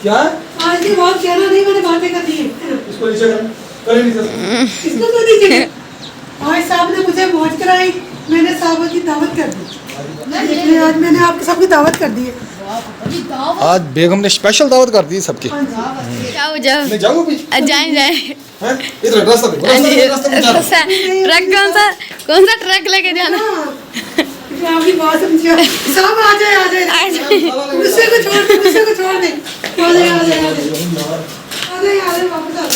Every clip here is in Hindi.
क्या आज की बहुत कहना नहीं, मैंने बातें कर दी है। इसको नीचे कर ही नहीं सकते। इसको तो नीचे कर। आज साहब ने मुझे मौज कराई, मैंने साहब की दावत कर दी। इसलिए आज मैंने आपके सबकी दावत कर दी है। आज बेगम ने स्पेशल दावत कर दी सबकी। जाओ जाओ मैं जाऊँ भी जाए जाए हैं इधर रास्ता देखो रास्ता ट्रक कौन सा ट्रक लेके जाना इसलिए आपकी बात समझिए। साहब आ जाए गुस्से को छोड़ दे, गुस्से को छोड़ दे। आ जाए वापस आ जाए।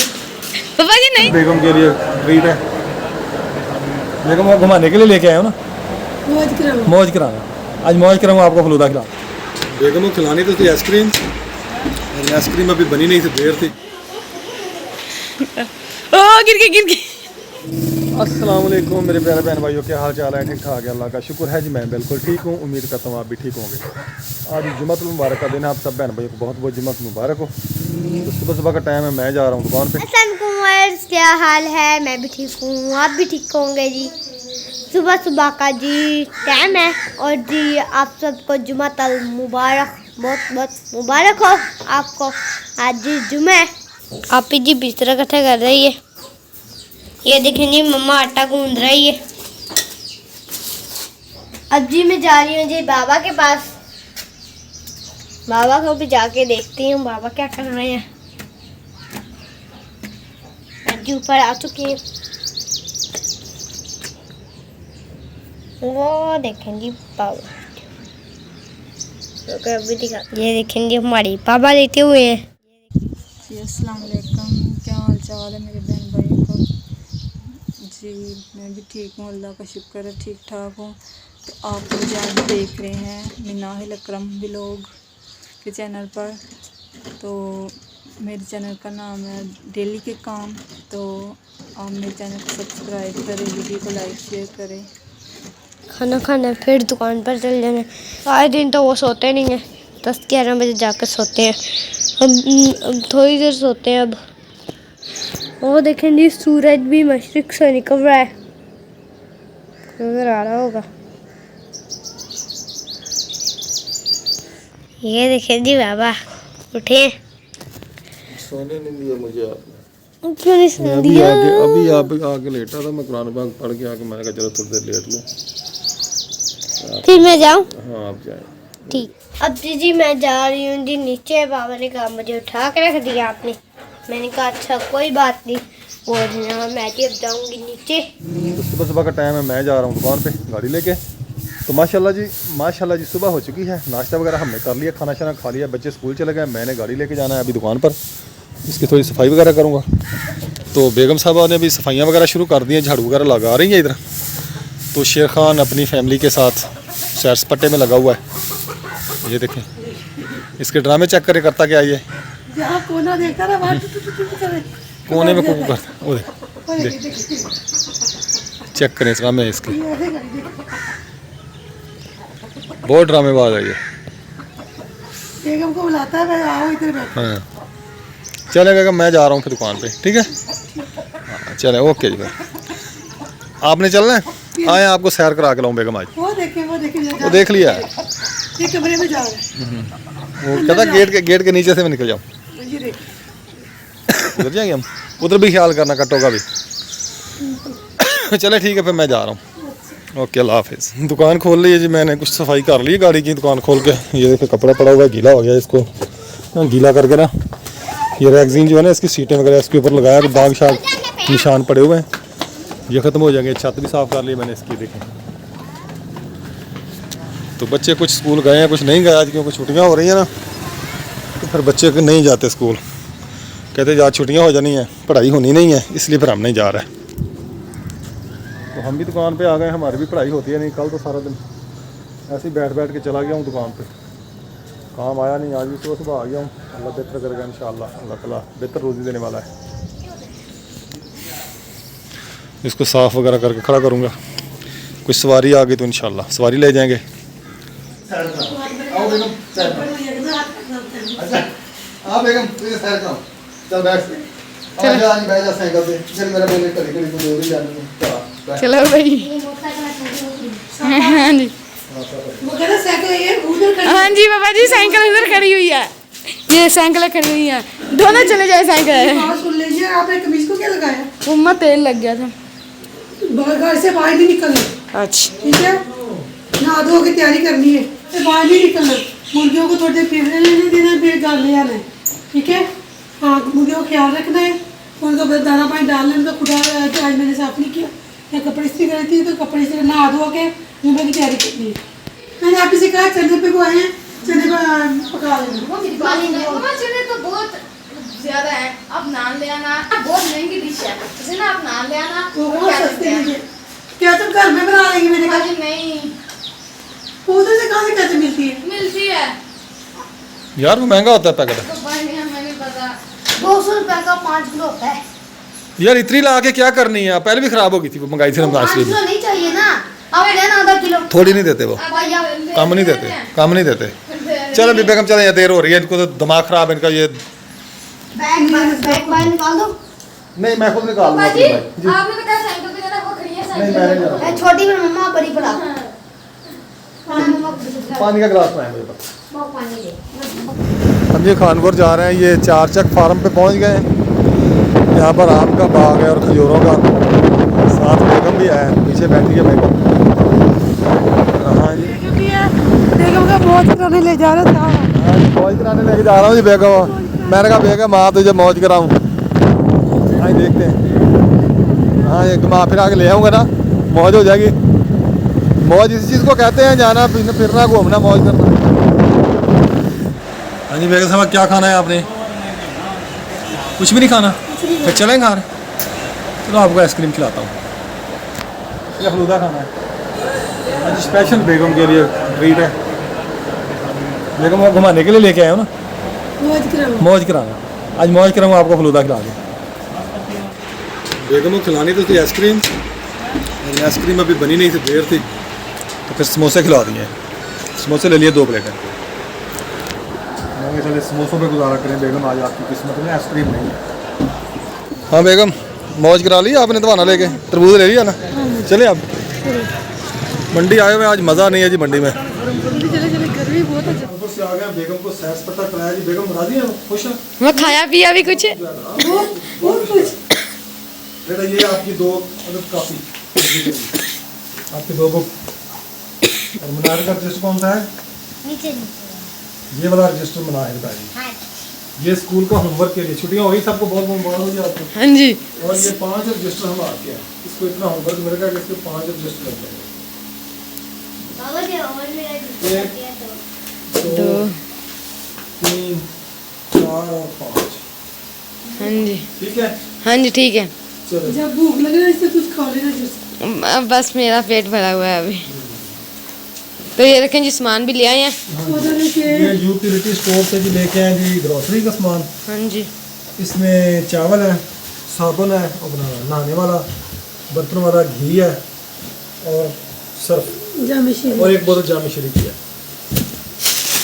पापा जी नहीं बेगम के लिए ट्रीट है। बेगम को घुमाने के लिए लेके आए हो ना, मौज कराओ। मौज कराना। आज मौज कराऊंगा आपको फलूदा खिला। बेगम को खिलानी तो थी आइसक्रीम, आइसक्रीम अभी बनी नहीं थी, देर थी। ओ गिर गई अस्सलाम वालेकुम मेरे प्यारे बहन भाइयों, क्या हाल चाल है? ठीक ठाक है, अल्लाह का शुक्र है जी, मैं बिल्कुल ठीक हूँ। उम्मीद करता हूँ आप भी ठीक होंगे। आज जुम्मतुल मुबारक का दिन है, आप सब बहन भाइयों को बहुत बहुत जुम्मत मुबारक हो। तो सुबह सुबह का टाइम है, मैं जा रहा हूँ दुकान पे। क्या हाल है? मैं भी ठीक हूँ, आप भी ठीक होंगे जी। सुबह सुबह का जी टाइम है और जी आप सबको जुम्मतुल मुबारक, बहुत बहुत मुबारक हो आपको। आज जी जुम्मे है। आप जी बिस्तर इकट्ठा कर रही है। ये देखें जी मम्मा आटा गूंद रही है। अब जी मैं जा रही हूँ जी बाबा के पास। बाबा को भी जाके देखती हूँ बाबा क्या कर रहे हैं। जी ऊपर आ चुकी है। वो देखें जी बाबा, तो अभी दिखा। ये देखें जी हमारी पापा लेते हुए हैं। जी अस्सलाम वालेकुम, क्या हाल चाल है मेरे बहन भाई को? जी मैं भी ठीक हूँ, अल्लाह का शुक्र है, ठीक ठाक हूँ। तो आप लोग आज देख रहे हैं मिनाहिल अकरम व्लॉग के चैनल पर। तो मेरे चैनल का नाम है डेली के काम। तो आप मेरे चैनल को सब्सक्राइब करें, वीडियो को लाइक शेयर करें। खाना खाना फिर दुकान पर चल जाना। आए दिन तो वो सोते नहीं हैं, 10-11 बजे जाकर सोते हैं। अब थोड़ी देर सोते हैं। अब वो देखें जी सूरज भी मशरिक से निकल रहा है, नजर आ रहा होगा। ये देखें जी बाबा उठे। सोने नहीं दिया मुझे आपने। क्यों नहीं सुन दिया? अभी आप आके लेटा था, मैं कुरान पाक पढ़ के आके मैंने कहा चलो थोड़ी देर लेट लूँ। फिर मैं जाऊँ? हाँ आप जाए। ठीक। अब जी मैं जा रही हूँ जी नीचे। बाबा ने कहा मुझे उठा के रख दिया आपने। मैंने कहा अच्छा कोई बात नहीं। और मैं जी अब जाऊँगी नीचे। तो सुबह सुबह का टाइम है, मैं जा रहा हूँ दुकान पे गाड़ी लेके। तो माशाल्लाह जी सुबह हो चुकी है। नाश्ता वगैरह हमने कर लिया, खाना शाना खा लिया, बच्चे स्कूल चले गए। मैंने गाड़ी लेके जाना है अभी दुकान पर, इसकी थोड़ी सफाई वगैरह करूँगा। तो बेगम साहबा ने भी सफाइयाँ वगैरह शुरू कर दी हैं, झाड़ू वगैरह लगा रही है इधर। तो शेर खान अपनी फैमिली के साथ सैर सपाटे में लगा हुआ है। ये देखें, इसके ड्रामे चेक करे करता क्या ये जहाँ कोना देखता ना वहाँ कोने में कुकू करता। वो देख चेक करें इस ड्रामे इसके, बहुत ड्रामेबाज है ये। बेगम को बुलाता है, मैं आओ इधर बैठो। हाँ चले बेगम, मैं जा रहा हूँ फिर दुकान पे, ठीक है? हाँ चले, ओके जी। फिर आपने चलना है? आए आपको सैर करा के लाऊं बेगम आज। वो देखे वो देख लिया है, ये कमरे में जा रहा है। वो कहता गेट के नीचे से मैं निकल जाऊँ। ये देख उधर जाएंगे हम, उधर भी ख्याल करना कट्टों का भी। चले ठीक है, फिर मैं जा रहा हूँ। ओके अल्लाह हाफिज़। दुकान खोल ली है जी मैंने, कुछ सफाई कर ली गाड़ी की दुकान खोल के। ये देखो कपड़ा पड़ा हुआ है, गीला हो गया, इसको गीला करके ना ये रैगजीन जो है ना इसकी सीटें वगैरह इसके ऊपर लगाया, दाग शाग निशान पड़े हुए हैं, ये ख़त्म हो जाएंगे। छत भी साफ़ कर ली मैंने इसकी, देखें। तो बच्चे कुछ स्कूल गए हैं, कुछ नहीं गए आज, क्योंकि छुट्टियाँ हो रही हैं ना। तो फिर बच्चे नहीं जाते स्कूल, कहते आज छुट्टियाँ हो जानी है, पढ़ाई होनी नहीं है, इसलिए फिर हम नहीं जा रहे। तो हम भी दुकान पे आ गए, हमारी भी पढ़ाई होती है नहीं। कल तो सारा दिन ऐसे ही बैठ के चला गया हूँ दुकान पे, काम आया नहीं। आज भी सुबह सुबह आ गया हूँ। अल्लाह बेहतर करेगा इंशाअल्लाह, अल्लाह ताला बेहतर रोज़ी देने वाला है। इसको साफ़ वगैरह करके खड़ा करूँगा। कुछ सवारी आ गई तो इंशाअल्लाह सवारी ले जाएंगे। चलो भाई। हाँ जी वो कहता साइकिल ये उधर खड़ी हाँ जी बाबा जी, साइकिल इधर खड़ी हुई है। ये साइकिलें खड़ी हुई हैं, दोनों चले जाए साइकिल। बात सुन लीजिए, आपने कमीज को क्या लगाया? उम्मा तेल लग गया था। घर से बाहर नहीं निकलना, अच्छा ठीक है? नहा धो के तैयारी करनी है, फिर बाहर नहीं निकलना। मुर्गियों को थोड़ी देर फिरने लेने देना है, फिर घर ले आना है, ठीक है? हाँ, मुर्गियों का ख्याल रखना है, उनको दाना पानी डालना है। उनका खुदा आज मैंने साफ नहीं किया, या कपड़े इस्त्री करी थी तो कपड़े इस्त्री नहा धो के जुम्मे की तैयारी करनी है। मैंने आपसे से कहा चने पे को आए हैं, चने पका लेना। चने तो बहुत ज्यादा है, अब नान ले आना, बहुत महंगी डिश है, इसे ना आप नान ले आना। वो बहुत सस्ते हैं, क्या तुम घर में बना लेंगी? मैंने कहा नहीं उधर से कहाँ से कैसे मिलती है? मिलती है यार वो महंगा होता है पैकेट। तो बढ़िया, मैंने पता 200 रुपए का 5 किलो होता है। यार इतनी ला के क्या करनी है? पहले भी खराब हो गई थी, वो मंगाई थी रमजान 5 शरीफ किलो में। नहीं चाहिए ना, अब लेना आधा किलो। थोड़ी नहीं देते वो, भैया कम नहीं देते, कम नहीं देते। चलो अभी बेगम चले, देर हो रही है, इनको तो दिमाग खराब है इनका। ये बैग बाहर निकाल दो। नहीं मैं खुद निकाल लूंगा जी, भाई जी। आपने तो कहा साइकिल पे जाना, वो खड़ी है नहीं साइकिल। मैं नहीं जा रहा। छोटी में मम्मा बड़ी पड़ा। मम्मा पानी का गिलास लाए मेरे पास। पानी दे। हम ये खानपुर जा रहे हैं, ये 4 चक फार्म पे पहुंच गए हैं। यहाँ पर आम का बाग है और खजूरों का, साथ बेगम भी है, पीछे बैठी है बेगम। हाँ जी बेगम का मौज कराने ले जा रहा था। हाँ जी, मौज कराने लेके जा रहा हूँ जी बेगम। मैंने कहा बेगम आप तुझे मौज कराऊँ। हाँ जी देखते हैं। हाँ ये घुमा फिरा के ले आऊँगा ना, मौज हो जाएगी। मौज इस चीज़ को कहते हैं, जाना फिरना घूमना मौज करना। हाँ जी बेगम साहब क्या खाना है आपने? कुछ भी नहीं खाना? फिर चलें घर। चलो आपको आइसक्रीम खिलाता हूँ। ये फलूदा खाना है आज स्पेशल बेगम के लिए ट्रीट है। बेगम को घुमाने के लिए लेके आए हो ना, मौज कराओ। मौज कराना। आज मौज कराऊंगा, आपको फलूदा खिला दूँ। बेगम को खिलानी तो थी आइसक्रीम, आइसक्रीम अभी बनी नहीं थी, देर थी, तो फिर समोसे खिला दिए। समोसे ले लिए 2 प्लेटें। मैंने चले समोसों पे गुजारा करें बेगम, आज आपकी किस्मत में आइसक्रीम नहीं है। हाँ बेगम मौज करा ली आपने, दवाना लेके तरबूज ले लिया ना? चले आप मंडी आए हुए, आज मज़ा नहीं है जी मंडी में। चले चले, गर्मी बहुत है। से आ गया, बेगम को सैर सपाटा कराया जी। बेगम राजी है, खुश है? वो खाया पिया भी कुछ। बहुत कुछ। बेटा ये आपकी 2 मतलब काफ़ी आपकी 2 बुक। और मुनाहिर का रजिस्टर कौन सा है? नीचे ये वाला रजिस्टर मुनाहिर का है। हाँ। ये स्कूल का होमवर्क के लिए, छुट्टियां हो गई सबको, बहुत बहुत मुबारक हो जी आपको। हाँ जी और ये 5 रजिस्टर हम आके हैं, इसको इतना होमवर्क मिलेगा कि इसके 5 रजिस्टर लग जाएंगे। बाबा जी और मेरा एक, तो 2 3 4 और 5। हाँ जी ठीक है हाँ जी ठीक है। चलो। जब भूख लगे ना इससे कुछ खा लेना जूस। अब बस मेरा पेट भरा हुआ है अभी। तो ये रखें जी, सामान भी ले आए हैं। उधर के ये यूटिलिटी स्टोर से भी लेके आए जी ग्रोसरी का सामान। हाँ जी इसमें चावल है, साबुन है, अपना नहाने वाला, बर्तन वाला, घी है और सर्फ, जामे शीर। और 1 बोतल जामी शरीफ की है।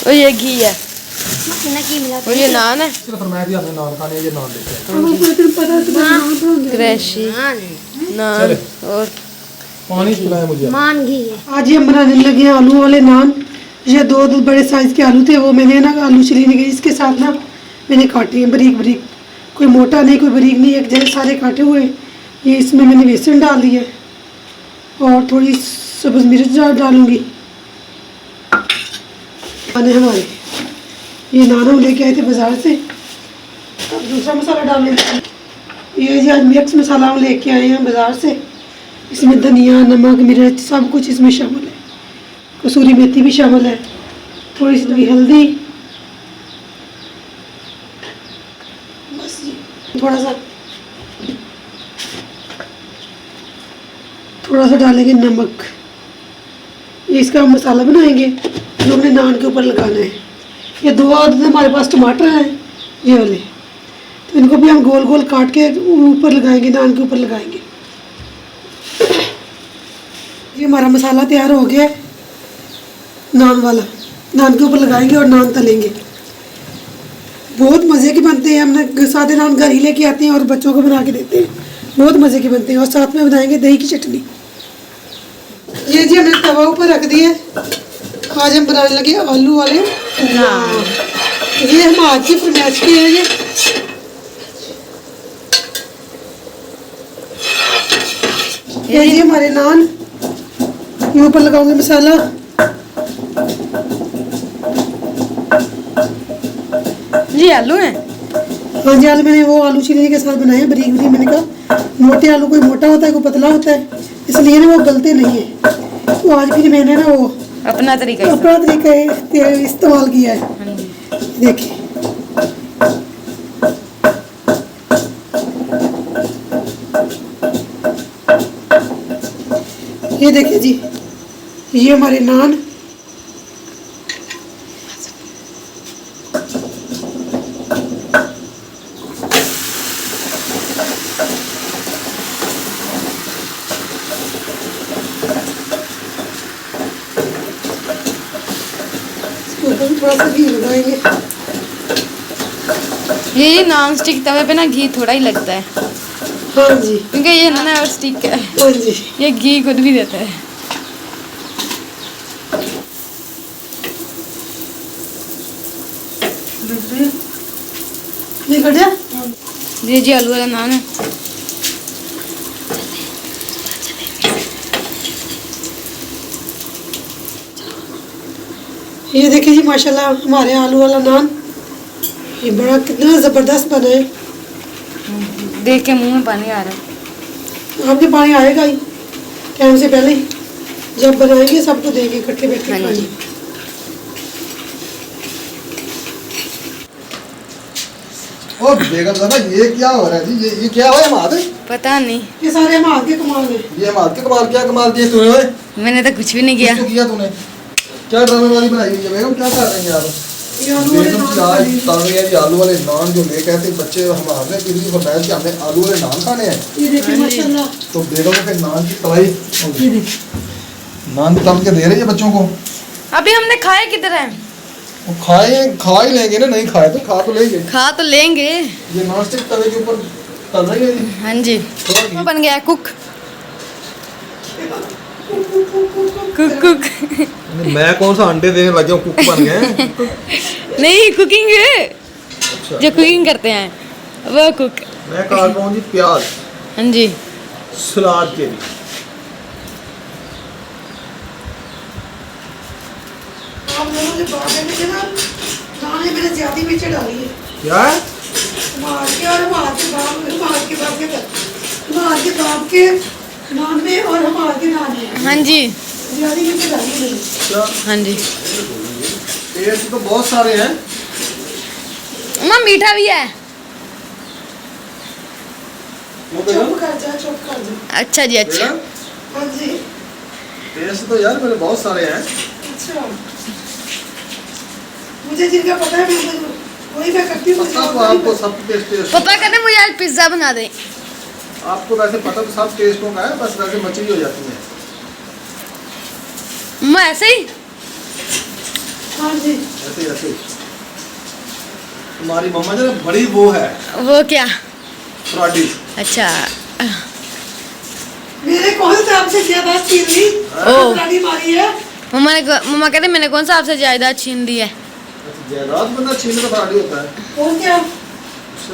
और ये घी है ना की मिला। और ये नान है, सिर्फ फरमाया थी आपने नान खाने, ये नान लेके आए। हमको इतना पता है, तो नाम पढ़ोगे। क्रैशी नान और पानी पिलाए मुझे। मान घी है। आज ये हम बनाने लगे हैं आलू वाले नान। ये 2 बड़े साइज के आलू थे, वो मैंने ना आलू छीलने गई, इसके साथ ना मैंने काटे हैं बारीक बारीक, कोई मोटा नहीं कोई बारीक नहीं, एक जैसे सारे काटे हुए। ये इसमें मैंने बेसन डाल दिया और थोड़ी सब्ज़ मिर्च डालूंगी। खाने हमारे ये नान हम लेके आए थे बाज़ार से। अब दूसरा मसाला डाल लेते हैं। ये जी आज मिक्स मसाला हम लेके आए हैं बाज़ार से। इसमें धनिया, नमक, मिर्च सब कुछ इसमें शामिल है, कसूरी मेथी भी शामिल है, थोड़ी सी हल्दी, बस जी थोड़ा सा डालेंगे नमक। ये इसका हम मसाला बनाएंगे जो हमने नान के ऊपर लगाना है। ये 2 हमारे पास टमाटर हैं ये वाले, तो इनको भी हम गोल गोल काट के ऊपर लगाएंगे, नान के ऊपर लगाएंगे। ये हमारा मसाला तैयार हो गया है, नान वाला, नान के ऊपर लगाएंगे और नान तलेंगे। बहुत मज़े के बनते हैं। हमने सादे नान घर ही लेके आते हैं और बच्चों को बना के देते हैं, बहुत मज़े के बनते हैं। और साथ में बनाएंगे दही की चटनी। ये जी हमने तवा ऊपर रख दिए। आज हम बनाने लगे आलू वाले नान। ये हम आज की फरमाइश के हैं ये जी हमारे नान, ये ऊपर लगाऊंगे मसाला। जी आलू है। हाँ जी, आलू मैंने वो आलू छिलके के साथ बनाए हैं, बारीक बारीक। मैंने कहा मोटे आलू कोई मोटा होता है कोई पतला होता है, इसलिए ना वो गलते नहीं है। तो आज फिर मैंने ना वो अपना तरीका अपना तरीका इस्तेमाल किया है। हाँ जी। देखिए ये देखिए जी, ये हमारे नान। ऊपर भी थोड़ा सा घी लगाएंगे। ये नॉन स्टिक तवे पे ना घी थोड़ा ही लगता है, हाँ जी, क्योंकि ये ना और स्टिक है, हाँ जी। ये घी खुद भी देता है। ये कट जा। जी आलू वाला नान है। ये देखिए जी, माशाल्लाह हमारे आलू वाला नान ये बड़ा कितना ज़बरदस्त बना है। देख के मुंह में पानी आ रहा है। आपके पानी आएगा ही टाइम से पहले ही, जब बनाएंगे सबको देंगे इकट्ठे बैठ के हाँ खाएंगे। जी। ओ बेगम साहब, ये क्या हो रहा है जी? ये क्या हुआ हमारे? पता नहीं, ये सारे हम हाथ के कमाल हैं। ये हमारे के कमाल, क्या कमाल किए तूने? ओए मैंने तो कुछ भी नहीं किया। कुछ तो किया तूने। क्या ड्रामेबाजी बनाई हुई है बेगम? क्या कर रही हैं आप? ये आलू वाले बेगम नान जी आज खाने हैं। तल रही है जी आलू वाले नान, जो ले कहते बच्चे हमारे किसी को फरमाया कि हमने आलू वाले नान खाने हैं। ये देखिए माशाल्लाह, तो बेगम ने फिर नान की तलाई, ये देखिए नान तल के दे रही है बच्चों को। अभी हमने खाए किधर है? वो खा ही लेंगे ना, नहीं खाए तो खा तो लेंगे। खा तो लेंगे। ये नॉन स्टिक तवे के ऊपर तल रही है जी। हाँ जी। थोड़ा घी- बन गया कुक। कुक मैं कौन सा अंडे देने लग गया हूँ, कुक बन गए। नहीं, कुकिंग अच्छा, जो कुकिंग करते हैं वो कुक। मैं काट रहा हूँ जी प्याज हाँ जी। सलाद के लिए। आप लोगों ने बात है कि ना दाने मैंने ज्यादा मिर्च डाली है। क्या है? मार के और मार के बाप के नान में और हमार के नान में हाँ जी। ज्यादा मिर्च डाली है मैंने। क्या? हाँ जी। टेस्ट तो बहुत सारे हैं। माँ मीठा भी है। वो बेगम, चुप कर जा, चुप कर जा। अच्छा जी, अच्छा। बेगम, हाँ जी, टेस्ट तो यार मेरे बहुत सारे हैं। अच्छा। मुझे जिनका पता है मैं तो वही मैं करती हूँ। सब आपको सब टेस्ट पापा कहते मुझे आज पिज्जा बना दे। आपको वैसे पता तो सब टेस्टों का है, बस वैसे मछली हो जाती है। मैं ऐसे ही। हाँ जी, ऐसे ऐसे तुम्हारी मम्मा जो ना बड़ी वो है वो क्या? फ्रॉडी। अच्छा। मेरे कौन से आपसे ज्यादा छीन ली ओह। गाड़ी मारी है। मम्मा कहते मैंने कौन सा आपसे जायदाद छीन ली है। जायदाद बंदा छीनने का फ्रॉडी होता है। और क्या,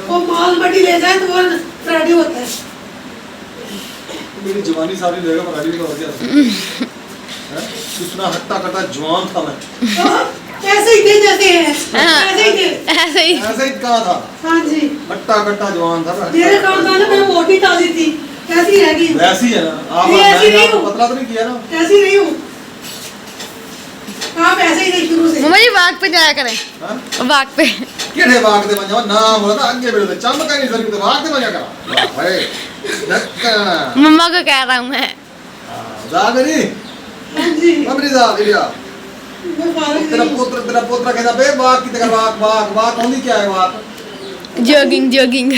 वो माल मटी ले जाए तो वो फ्रॉडी होता है। मेरी जवानी सारी जगह फ्रॉडी का हो गया। कितना हट्टा कट्टा जवान था मैं। तो ऐसे ही थे जैसे हैं, हाँ। ऐसे ही थे। ऐसे ही। ऐसे ही कहा था, हाँ जी, हट्टा कट्टा जवान था मैं। मेरे खानदान में मैं मोटी ताजी थी, ऐसी रहेगी। वैसी है ना आप? ये ऐसी मैंने नहीं आपको हूँ। पतला तो नहीं किया ना? ऐसी नहीं हूँ, आप ऐसे ही थे शुरू से। मम्मा जी वाक पे जाया करें। हाँ? वाक पे। किड़े भाग दे बन ना बोला था आगे बढ़ो चमका नहीं सर तो भाग दे बन करा भाई नक्का मम्मा को कह रहा हूँ मैं। जा मेरी हाँ जी, मम्मी जा लिया मैं फारग तेरा नहीं हूँ। पोत्र कहता बे वाक की तरह वाक वाक होनी क्या है walk? Jogging jogging.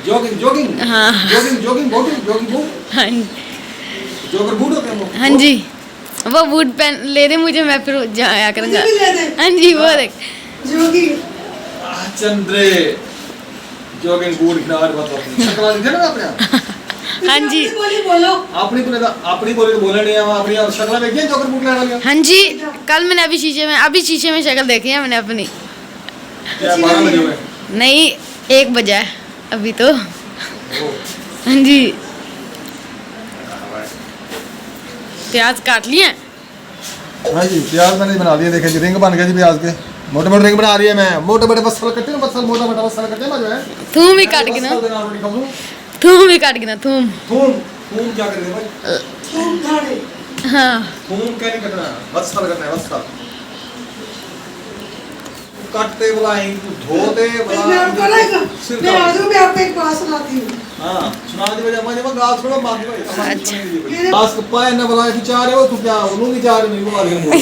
Jogging jogging हाँ। जॉगिंग जॉगिंग बूट हाँ जॉगर बूट होते हैं वो? हाँ जी। वो बूट पहन ले दे मुझे, मैं फिर जाया करूँगा। मुझे भी ले दे। हाँ जी, वो देख। जो कि चंद्रे जॉगिंग बूट किनारे बात होती है शक्ल दिखे ना अपने हाँ जी। अपनी बोली बोलो। अपनी बोले तो बोले नहीं हम अपनी शक्ल देखिए जॉगर बूट लगा लिया। हाँ जी, कल मैंने अभी शीशे में शक्ल देखी है मैंने अपनी। क्या 12 बजे हुए? नहीं 1 बजा है अभी तो। हाँ जी प्याज काट लिए। हाँ जी प्याज मैंने बना दिए, देखे जी रिंग बन गए जी प्याज के, मोटे मोटे रिंग बना रही है मैं, मोटे मोटे बसल कटे ना, बसल मोटा मोटा बसल कटे मैं जो है थूम भी काट के ना, थूम भी काट के ना, थूम। थूम थूम क्या करेंगे भाई? तुम खाने हाँ थूम क्या नहीं कटना है, बसल करना है, बसल काटते बुलाएं, धोते मैं आपको ना मैं आज भी आपको एक बात सुनाती हूँ। हाँ सुना दी वजह मैं जब गाल छोड़ो मार दो अच्छा। आज के पाए ना बुलाए तू चाह रहे हो, तू क्या उन्होंने नहीं चाह रहे, मेरी बात नहीं बोल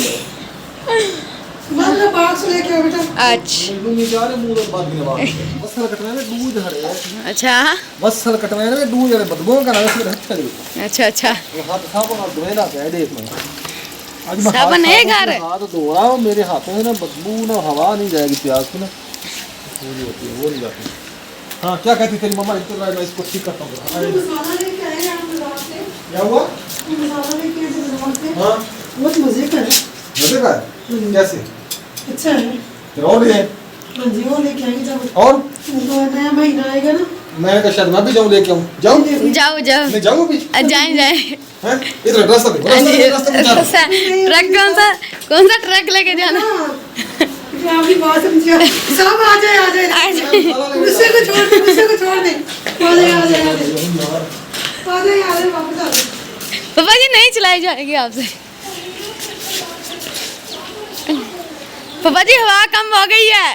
मतलब बाग से लेके आओ बेटा। अच्छा उन्होंने नहीं चाह रहे, मुंह तो बात नहीं बात बसल कटना है दूध हरे, अच्छा बसल कटना है दूध हरे बदबू का ना वैसे अच्छा है। अच्छा अच्छा हाथ साफ और धोए ना क्या देख मैं आज मैं साबुन है घर? हाथ धो रहा हूँ, मेरे हाथों में ना बदबू ना हवा नहीं जाएगी प्याज की ना, पूरी होती है वो नहीं जाती। हाँ क्या कहती तेरी मम्मा, इतना मैं इसको ठीक करता हूँ। मसाला लेके आए हैं आप बाजार से। क्या हुआ? मसाला लेके आए थे बाजार से। हाँ बहुत मजे का है। मजे का है कैसे? अच्छा है। फिर और ले हाँ जी वो लेके आएंगे जब और नया महीना आएगा ना। मैं कहा शायद मैं भी जाऊँ लेके आऊँ, जाऊँ जाओ जाओ नहीं जाऊँ अभी जाए जाए। हैं इधर रास्ता दे रास्ता में जा रहा हूँ। ट्रक कौन सा ट्रक लेके जाना? हाँ आपकी बात समझिए। सब आ जाए आ जाए। गुस्से को छोड़ दे, गुस्से को छोड़ दे। आ जाए आ जाए आ जाए आ जाए आ जाए वापस आ जाए। पापा जी नहीं चलाई जाएगी आपसे। पापा जी हवा कम हो गई है।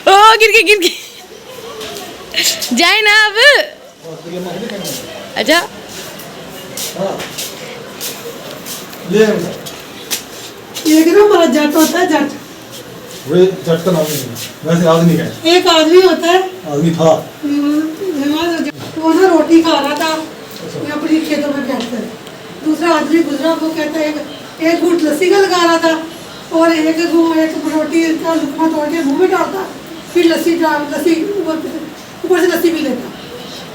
ओ गिर गई जाए ना अब। अच्छा ले ये कि ना हमारा जट होता है जट। वे जट का नाम नहीं है, वैसे आदमी का है, एक आदमी होता है आदमी था। वो ना रोटी खा रहा था अपनी खेतों में बैठ कर। दूसरा आदमी गुजरा, वो कहता है एक घूंट लस्सी का लगा रहा था और एक रोटी का लुकमा तोड़ के मुंह में डालता, फिर लस्सी ऊपर से लस्सी पी लेता।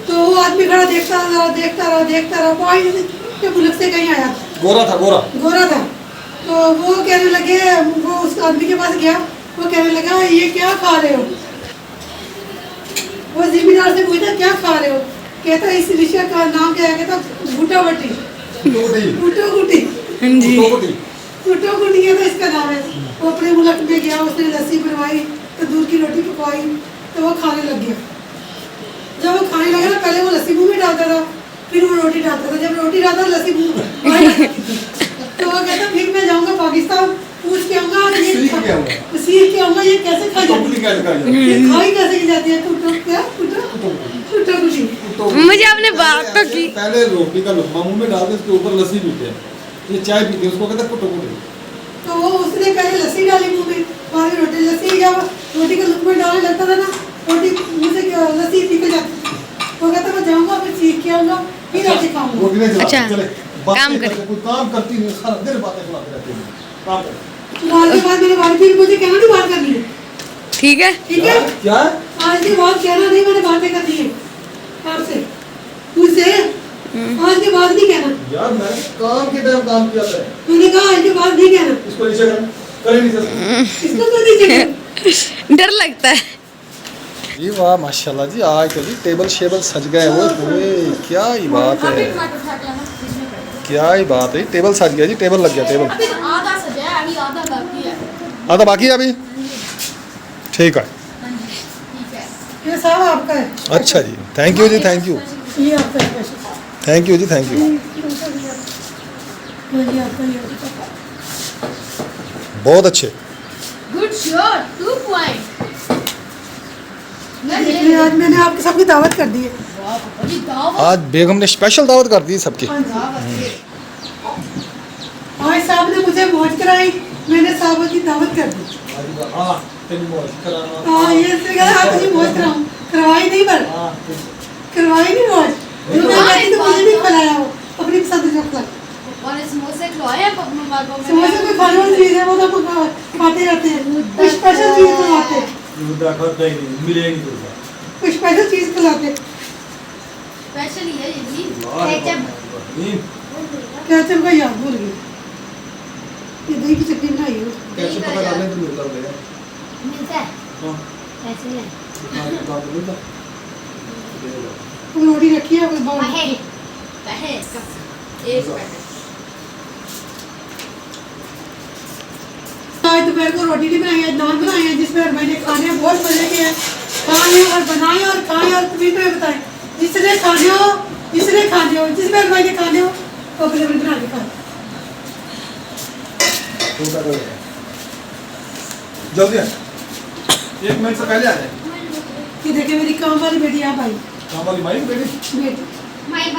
तो वो आदमी खड़ा देखता रहा वो मुल्क से कहीं आया था, गोरा था। तो वो कहने लगे, वो उस आदमी के पास गया, वो कहने लगा ये क्या खा रहे हो? वो जिम्मेदार से पूछा क्या खा रहे हो? कहता इस डिश का नाम क्या है? कहता भुट्टा बट्टी, भुट्टो गुटी, भुट्टो गुटी है तो इसका नाम है। वो अपने मुल्क में गया, उसने लस्सी बनवाई, तंदूर की रोटी पकवाई, तो वो खाने लग गया। जब वो खाने लगा ना, पहले वो लस्सी मुंह में डालता था, फिर वो रोटी डालता था। जब रोटी डालता लस्सी मुंह में तो वो कहता फिर मैं जाऊंगा पाकिस्तान, पूछ के आऊंगा सीख के आऊंगा ये कैसे खाई जाती है, खाई कैसे की जाती है? मुझे आपने बात तो की। पहले रोटी का लुकमा मुंह में डाल के उसके ऊपर लस्सी पीते हैं, ये चाय पीते हैं, उसको कहते हैं कुटो कुटी। तो वो उसने पहले लस्सी डाली मुंह में, बाद में रोटी, लस्सी जब रोटी का लुकमा डालने लगता था ना, रोटी मुंह से लस्सी निकल जाती थी। वो कहता मैं जाऊंगा फिर सीख के आऊंगा फिर ऐसे खाऊंगा। अच्छा काम कर, कोई काम करती नहीं, सारा दिन बातें सुनाते रहते हैं, काम कर। आज के बाद मेरे बारे में मुझे कहना नहीं बात करनी है, ठीक है ठीक है? क्या आज के बाद कहना नहीं, मैंने बातें करनी है आपसे, मुझसे आज के बाद नहीं कहना। यार मैंने काम के टाइम काम किया था, मैंने कहा आज के बाद नहीं कहना। इसको नीचे कर नहीं सकते। इसको तो नहीं कहना। डर लगता है। जी वाह माशाल्लाह जी, आज तो जी टेबल शेबल सज गए वो पूरे, क्या ही बात है, क्या ही बात है, टेबल सज गया जी, टेबल लग गया, टेबल अभी आधा सजा है, अभी आधा बाकी है। आधा बाकी है अभी, ठीक है। ठीक है। ये सब आपका है। अच्छा जी, थैंक यू जी, थैंक यू, ये आपका है स्पेशल। थैंक यू जी, थैंक यू। ये आपका ये बहुत अच्छे। Good shot, 2 point. देखिए आज मैंने आपके सबकी दावत कर दी है। अभी दावत आज बेगम ने स्पेशल दावत कर दी सबकी। हाँ जी। आज साहब ने मुझे मौज कराई, मैंने साहब की दावत कर दी। हाँ ये से कहा आप मुझे मौज कराऊं, करवाई नहीं, पर करवाई नहीं मौज। मैं कहती तो मुझे नहीं खिलाया, वो अपनी पसंद जो खिलाया। और समोसे खिलाए हैं पप्पू बाबा में। समोसे कोई खाने वाली चीज है, वो तो खाते रहते हैं। कुछ स्पेशल चीज खिलाते हैं, कुछ स्पेशल चीज खिलाते हैं। स्पेशल ही है ये भी। केचप कैचअप का याद भूल गई। ये दही की चटनी बनाई है कैसे पता कर लें तो मिलता है मिलता है हाँ ऐसे में दुकान पे मिलता कोई रोटी रखी है कोई बाउल है है इसका एक पैकेट आज दोपहर को रोटी नहीं बनाई है नान बनाए हैं जिसमें मैंने खाने हैं, बहुत मजे के हैं खाए और बनाए और खाए और तुम्हें तो बताएं जिसने खाने हो जिसमें मैंने खाने हो वो अपने अपने बना के खाए जल्दी आ 1 मिनट से पहले आ जाए कि देखे मेरी काम वाली बेटी आप आई काम वाली माई बेटी बेटी माई